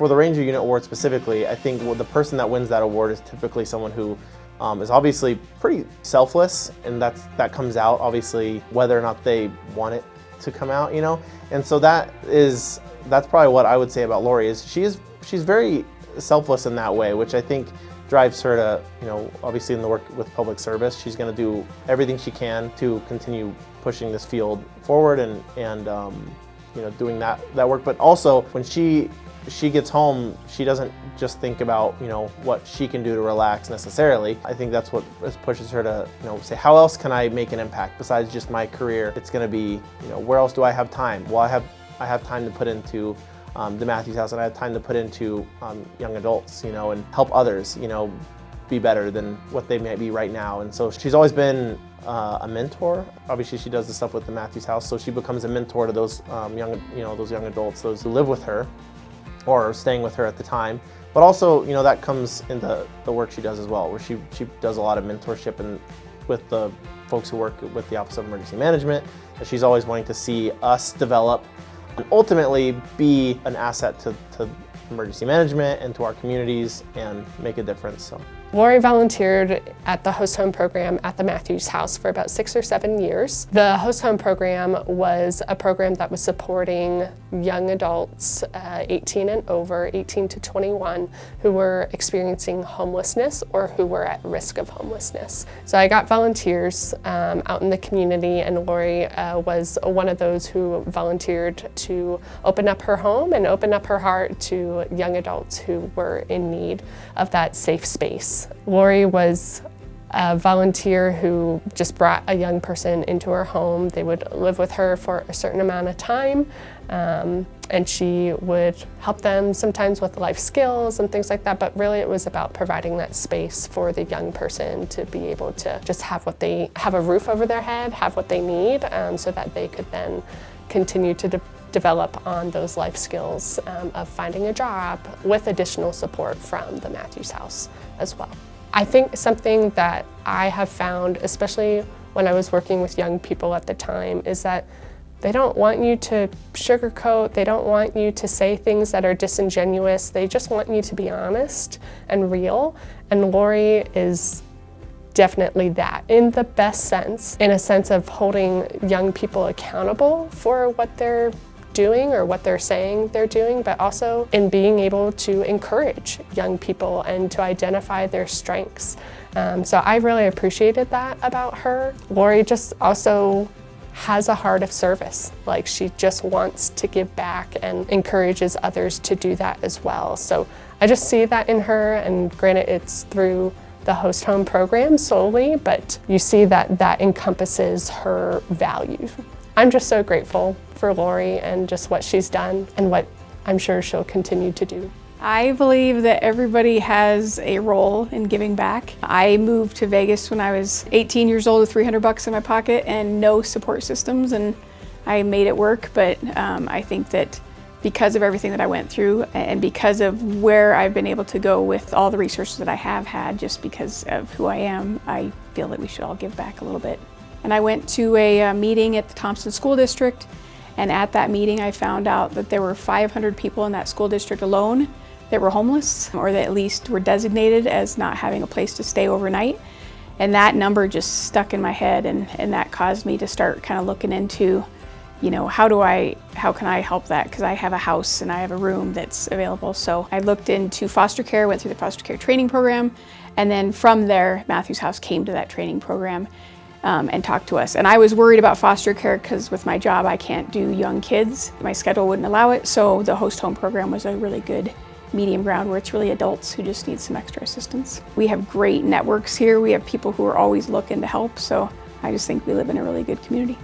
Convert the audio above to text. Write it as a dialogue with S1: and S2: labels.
S1: For the Ranger Unit Award specifically, I think the person that wins that award is typically someone who is obviously pretty selfless, and that comes out obviously whether or not they want it to come out, you know. And so that's probably what I would say about Lori is she's very selfless in that way, which I think drives her to, you know, obviously in the work with public service, she's going to do everything she can to continue pushing this field forward and you know, doing that work. But also when she gets home, she doesn't just think about, you know, what she can do to relax necessarily. I think that's what pushes her to, you know, say, how else can I make an impact besides just my career? It's going to be, you know, where else do I have time? Well, I have time to put into the Matthews House, and I have time to put into young adults, you know, and help others, you know, be better than what they may be right now. And so she's always been a mentor. Obviously, she does the stuff with the Matthews House, so she becomes a mentor to those those young adults, those who live with her or are staying with her at the time. But also, you know, that comes into the work she does as well, where she does a lot of mentorship and with the folks who work with the Office of Emergency Management. And she's always wanting to see us develop and ultimately be an asset to emergency management and to our communities and make a difference. So.
S2: Lori volunteered at the host home program at the Matthews House for about 6 or 7 years. The host home program was a program that was supporting young adults 18 and over, 18 to 21, who were experiencing homelessness or who were at risk of homelessness. So I got volunteers out in the community, and Lori was one of those who volunteered to open up her home and open up her heart to young adults who were in need of that safe space. Lori was a volunteer who just brought a young person into her home. They would live with her for a certain amount of time, and she would help them sometimes with life skills and things like that, but really it was about providing that space for the young person to be able to just have a roof over their head, have what they need, so that they could then continue to develop on those life skills of finding a job with additional support from the Matthews House as well. I think something that I have found, especially when I was working with young people at the time, is that they don't want you to sugarcoat, they don't want you to say things that are disingenuous, they just want you to be honest and real, and Lori is definitely that, in the best sense, in a sense of holding young people accountable for what they're doing or what they're saying they're doing, but also in being able to encourage young people and to identify their strengths. So I really appreciated that about her. Lori just also has a heart of service. Like, she just wants to give back and encourages others to do that as well. So I just see that in her, and granted it's through the host home program solely, but you see that that encompasses her value. I'm just so grateful for Lori and just what she's done and what I'm sure she'll continue to do.
S3: I believe that everybody has a role in giving back. I moved to Vegas when I was 18 years old with $300 in my pocket and no support systems, and I made it work, but I think that because of everything that I went through and because of where I've been able to go with all the resources that I have had just because of who I am, I feel that we should all give back a little bit. And I went to a meeting at the Thompson School District, and at that meeting I found out that there were 500 people in that school district alone that were homeless, or that at least were designated as not having a place to stay overnight. And that number just stuck in my head, and that caused me to start kind of looking into, you know, how can I help that? Because I have a house and I have a room that's available. So I looked into foster care, went through the foster care training program, and then from there, Matthews House came to that training program and talked to us. And I was worried about foster care because with my job, I can't do young kids. My schedule wouldn't allow it. So the host home program was a really good medium ground where it's really adults who just need some extra assistance. We have great networks here. We have people who are always looking to help. So I just think we live in a really good community.